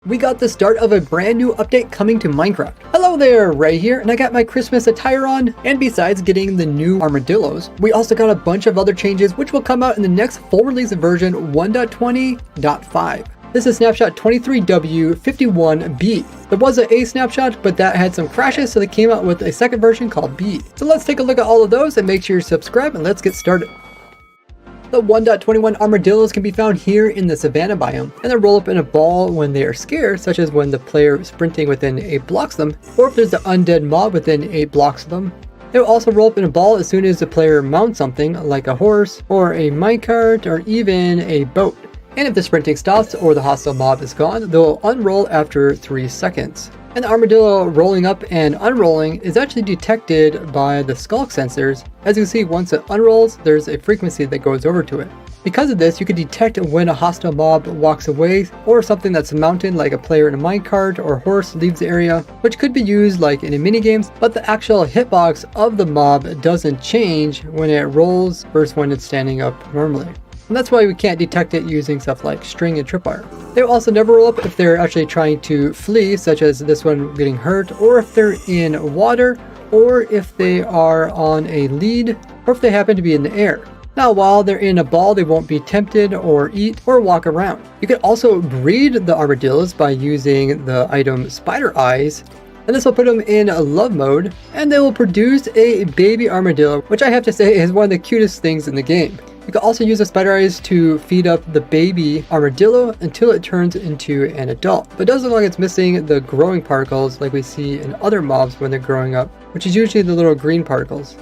We got the start of a brand new update coming to Minecraft. Hello there, Ray here, and I got my Christmas attire on, and besides getting the new armadillos, we also got a bunch of other changes which will come out in the next full release version 1.20.5. This is snapshot 23W51B. There was an A snapshot, but that had some crashes, so they came out with a second version called B. So let's take a look at all of those and make sure you subscribe, and let's get started. The 1.21 armadillos can be found here in the savanna biome, and they roll up in a ball when they are scared, such as when the player sprinting within 8 blocks them, or if there's an undead mob within 8 blocks of them. They will also roll up in a ball as soon as the player mounts something like a horse, or a minecart, or even a boat. And if the sprinting stops or the hostile mob is gone, they'll unroll after 3 seconds. And the armadillo rolling up and unrolling is actually detected by the skulk sensors. As you can see, once it unrolls, there's a frequency that goes over to it. Because of this, you can detect when a hostile mob walks away, or something that's mounted like a player in a minecart or horse leaves the area, which could be used like in minigames, but the actual hitbox of the mob doesn't change when it rolls versus when it's standing up normally. And that's why we can't detect it using stuff like string and tripwire. They will also never roll up if they're actually trying to flee, such as this one getting hurt, or if they're in water, or if they are on a lead, or if they happen to be in the air. Now, while they're in a ball, they won't be tempted or eat or walk around. You can also breed the armadillos by using the item Spider Eyes, and this will put them in love mode, and they will produce a baby armadillo, which I have to say is one of the cutest things in the game. You can also use the Spider Eyes to feed up the baby armadillo until it turns into an adult. But it does look like it's missing the growing particles like we see in other mobs when they're growing up, which is usually the little green particles.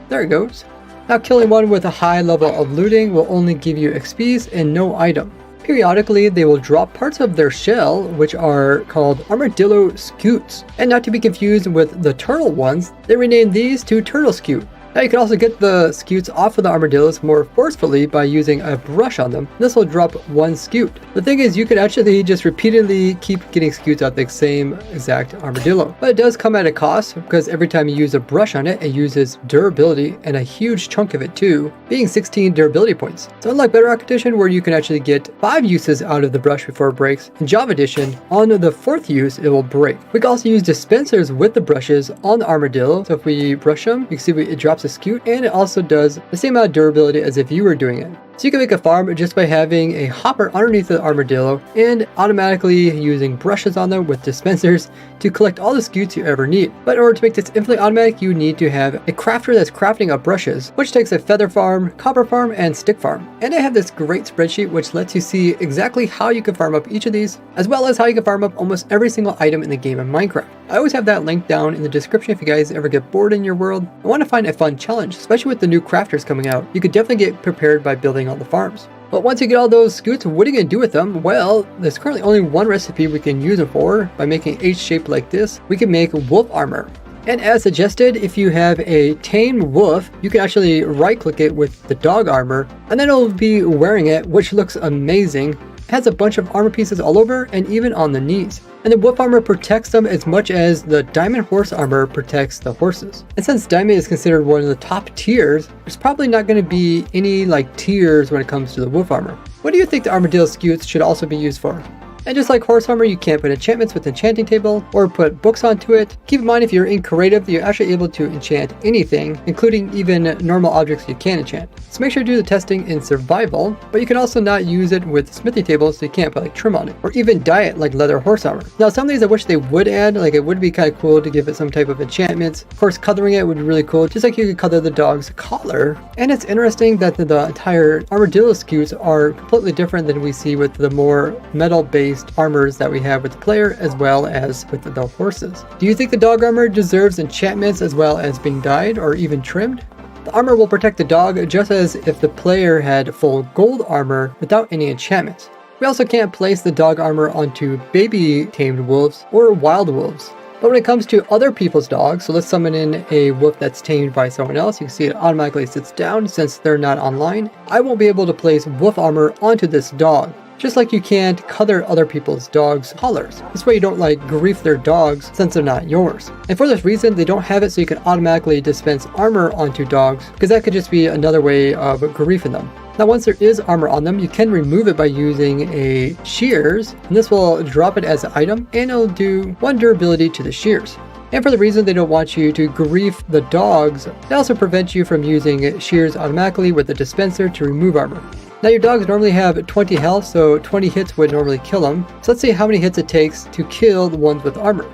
There it goes. Now, killing one with a high level of looting will only give you XPs and no item. Periodically, they will drop parts of their shell, which are called armadillo scutes. And not to be confused with the turtle ones, they renamed these to turtle scute. Now you can also get the scutes off of the armadillos more forcefully by using a brush on them. This will drop 1 scute. The thing is, you can actually just repeatedly keep getting scutes out the same exact armadillo. But it does come at a cost, because every time you use a brush on it, it uses durability, and a huge chunk of it too, being 16 durability points. So unlike Bedrock Edition, where you can actually get 5 uses out of the brush before it breaks, in Java Edition, on the 4th use, it will break. We can also use dispensers with the brushes on the armadillo. So if we brush them, you can see it drops a scute, and it also does the same amount of durability as if you were doing it. So you can make a farm just by having a hopper underneath the armadillo and automatically using brushes on them with dispensers to collect all the scutes you ever need. But in order to make this infinitely automatic, you need to have a crafter that's crafting up brushes, which takes a feather farm, copper farm, and stick farm. And I have this great spreadsheet which lets you see exactly how you can farm up each of these, as well as how you can farm up almost every single item in the game of Minecraft. I always have that linked down in the description if you guys ever get bored in your world and want to find a fun challenge, especially with the new crafters coming out. You could definitely get prepared by building all the farms. But once you get all those scutes, what are you going to do with them? Well, there's currently only one recipe we can use them for. By making H shape like this, we can make wolf armor. And as suggested, if you have a tamed wolf, you can actually right click it with the dog armor, and then it'll be wearing it, which looks amazing. It has a bunch of armor pieces all over and even on the knees. And the wolf armor protects them as much as the diamond horse armor protects the horses. And since diamond is considered one of the top tiers, there's probably not going to be any tiers when it comes to the wolf armor. What do you think the armadillo scutes should also be used for? And just like horse armor, you can't put enchantments with enchanting table or put books onto it. Keep in mind, if you're in creative, you're actually able to enchant anything, including even normal objects you can enchant. So make sure to do the testing in survival, but you can also not use it with smithy tables, so you can't put trim on it, or even dye it like leather horse armor. Now, some of these I wish they would add, like it would be kind of cool to give it some type of enchantments. Of course, coloring it would be really cool, just like you could color the dog's collar. And it's interesting that the entire armadillo scutes are completely different than we see with the more metal-based armors that we have with the player as well as with the horses. Do you think the dog armor deserves enchantments as well as being dyed or even trimmed? The armor will protect the dog just as if the player had full gold armor without any enchantments. We also can't place the dog armor onto baby tamed wolves or wild wolves. But when it comes to other people's dogs, so let's summon in a wolf that's tamed by someone else, you can see it automatically sits down since they're not online. I won't be able to place wolf armor onto this dog. Just like you can't color other people's dogs' collars. This way you don't grief their dogs since they're not yours. And for this reason, they don't have it so you can automatically dispense armor onto dogs, because that could just be another way of griefing them. Now once there is armor on them, you can remove it by using a shears, and this will drop it as an item, and it'll do 1 durability to the shears. And for the reason they don't want you to grief the dogs, they also prevent you from using shears automatically with the dispenser to remove armor. Now your dogs normally have 20 health, so 20 hits would normally kill them. So let's see how many hits it takes to kill the ones with armor.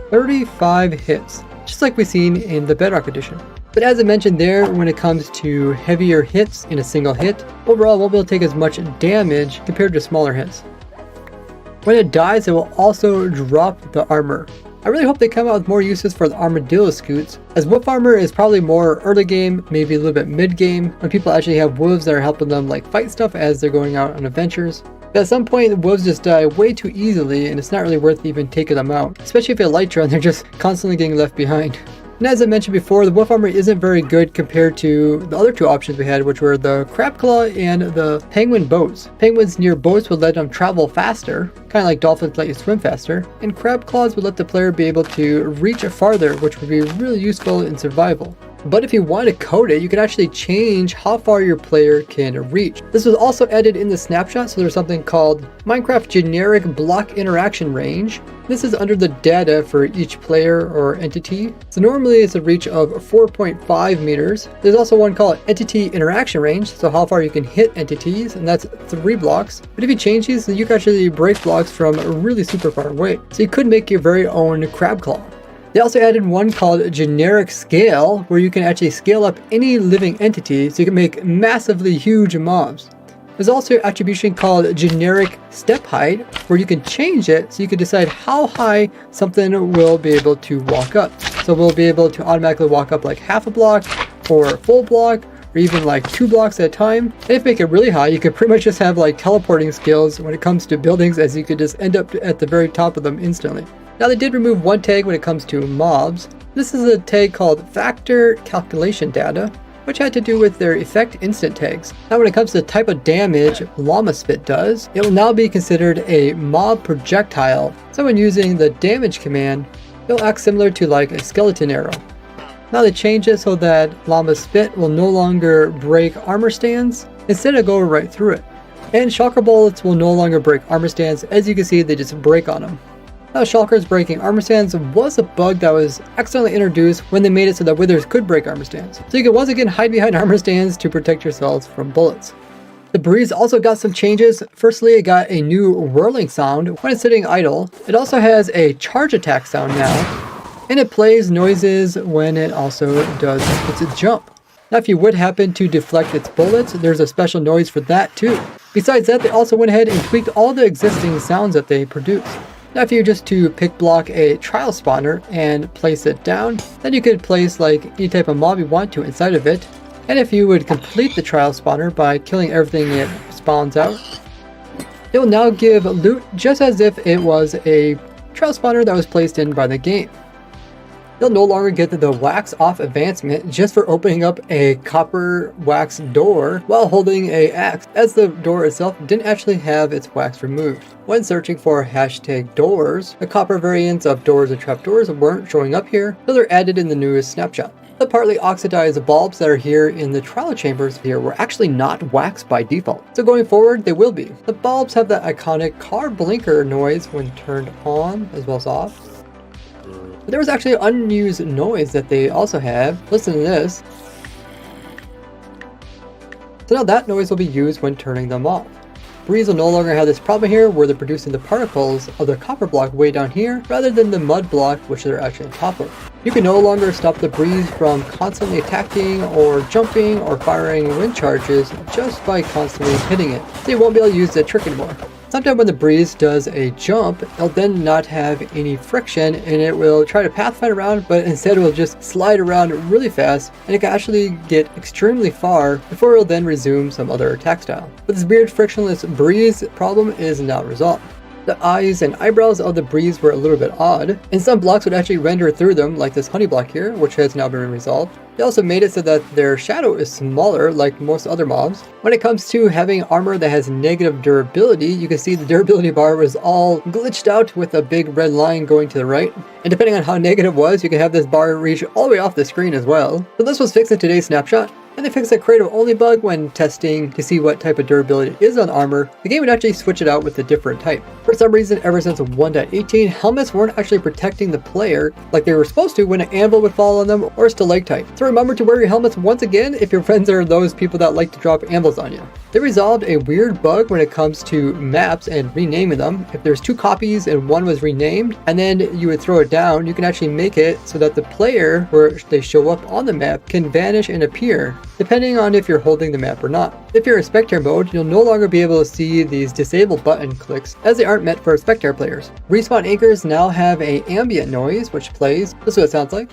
35 hits, just like we've seen in the Bedrock Edition. But as I mentioned there, when it comes to heavier hits in a single hit, overall it won't be able to take as much damage compared to smaller hits. When it dies, it will also drop the armor. I really hope they come out with more uses for the armadillo scoots, as wolf armor is probably more early game, maybe a little bit mid game, when people actually have wolves that are helping them like fight stuff as they're going out on adventures. But at some point, the wolves just die way too easily, and it's not really worth even taking them out, especially if you have Elytra and they're just constantly getting left behind. And as I mentioned before, the wolf armor isn't very good compared to the other 2 options we had, which were the crab claw and the penguin boats. Penguins near boats would let them travel faster, kind of like dolphins let you swim faster, and crab claws would let the player be able to reach farther, which would be really useful in survival. But if you want to code it, you can actually change how far your player can reach. This was also added in the snapshot, so there's something called Minecraft Generic Block Interaction Range. This is under the data for each player or entity. So normally it's a reach of 4.5 meters. There's also one called Entity Interaction Range, so how far you can hit entities, and that's 3 blocks. But if you change these, then you can actually break blocks from really super far away. So you could make your very own crab claw. They also added one called Generic Scale, where you can actually scale up any living entity, so you can make massively huge mobs. There's also an attribution called Generic Step Height, where you can change it so you can decide how high something will be able to walk up. So we'll be able to automatically walk up like half a block, or a full block, or even like 2 blocks at a time. And if you make it really high, you could pretty much just have like teleporting skills when it comes to buildings, as you could just end up at the very top of them instantly. Now they did remove one tag when it comes to mobs. This is a tag called Factor Calculation Data, which had to do with their effect instant tags. Now when it comes to the type of damage Llama Spit does, it will now be considered a mob projectile. So when using the damage command, it'll act similar to like a skeleton arrow. Now they changed it so that Llama Spit will no longer break armor stands, instead of go right through it. And Shulker bullets will no longer break armor stands. As you can see, they just break on them. Now Shulkers breaking armor stands was a bug that was accidentally introduced when they made it so that withers could break armor stands. So you can once again hide behind armor stands to protect yourselves from bullets. The Breeze also got some changes. Firstly, it got a new whirling sound when it's sitting idle. It also has a charge attack sound now, and it plays noises when it also does its jump. Now if you would happen to deflect its bullets, there's a special noise for that too. Besides that, they also went ahead and tweaked all the existing sounds that they produce. Now if you just to pick block a trial spawner and place it down, then you could place like any type of mob you want to inside of it. And if you would complete the trial spawner by killing everything it spawns out, it will now give loot just as if it was a trial spawner that was placed in by the game. You'll no longer get the wax off advancement just for opening up a copper wax door while holding a axe, as the door itself didn't actually have its wax removed. When searching for hashtag doors, the copper variants of doors and trapdoors weren't showing up here, so they're added in the newest snapshot. The partly oxidized bulbs that are here in the trial chambers here were actually not waxed by default, so going forward they will be. The bulbs have that iconic car blinker noise when turned on as well as off. But there was actually an unused noise that they also have. Listen to this. So now that noise will be used when turning them off. Breeze will no longer have this problem here where they're producing the particles of the copper block way down here rather than the mud block which they're actually on top of. You can no longer stop the Breeze from constantly attacking or jumping or firing wind charges just by constantly hitting it, so you won't be able to use the trick anymore. Sometimes when the Breeze does a jump, it'll then not have any friction and it will try to pathfind around, but instead it will just slide around really fast and it can actually get extremely far before it'll then resume some other attack style. But this weird frictionless Breeze problem is now resolved. The eyes and eyebrows of the Breeze were a little bit odd, and some blocks would actually render through them, like this honey block here, which has now been resolved. They also made it so that their shadow is smaller, like most other mobs. When it comes to having armor that has negative durability, you can see the durability bar was all glitched out with a big red line going to the right. And depending on how negative it was, you can have this bar reach all the way off the screen as well. So this was fixed in today's snapshot. and they fixed a creative only bug when testing to see what type of durability is on armor. The game would actually switch it out with a different type. For some reason, ever since 1.18, helmets weren't actually protecting the player like they were supposed to when an anvil would fall on them or a stalactite. So remember to wear your helmets once again if your friends are those people that like to drop anvils on you. They resolved a weird bug when it comes to maps and renaming them. If there's 2 copies and one was renamed and then you would throw it down, you can actually make it so that the player where they show up on the map can vanish and appear depending on if you're holding the map or not. If you're in spectator mode, you'll no longer be able to see these disable button clicks as they aren't meant for spectator players. Respawn anchors now have an ambient noise which plays. This is what it sounds like.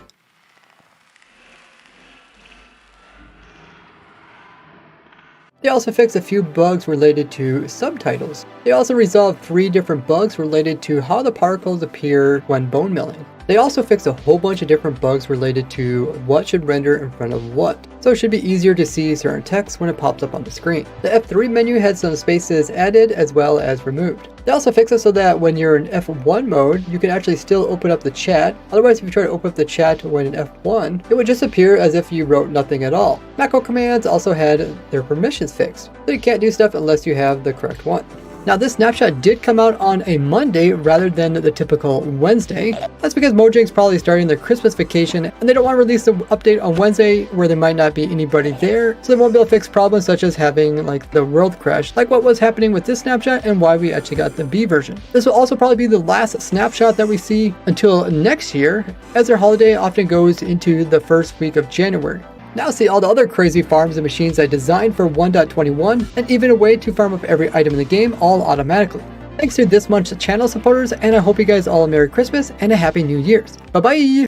They also fixed a few bugs related to subtitles. They also resolved 3 different bugs related to how the particles appear when bone milling. They also fixed a whole bunch of different bugs related to what should render in front of what, so it should be easier to see certain text when it pops up on the screen. The F3 menu had some spaces added as well as removed. They also fixed it so that when you're in F1 mode, you can actually still open up the chat. Otherwise, if you try to open up the chat when in F1, it would just appear as if you wrote nothing at all. Macro commands also had their permissions fixed, so you can't do stuff unless you have the correct one. Now this snapshot did come out on a Monday rather than the typical Wednesday. That's because Mojang's probably starting their Christmas vacation and they don't want to release the update on Wednesday where there might not be anybody there, so they won't be able to fix problems such as having like the world crash, like what was happening with this snapshot and why we actually got the B version. This will also probably be the last snapshot that we see until next year, as their holiday often goes into the first week of January. Now see all the other crazy farms and machines I designed for 1.21 and even a way to farm up every item in the game all automatically. Thanks to this month's channel supporters, and I hope you guys all a Merry Christmas and a Happy New Year's. Bye bye!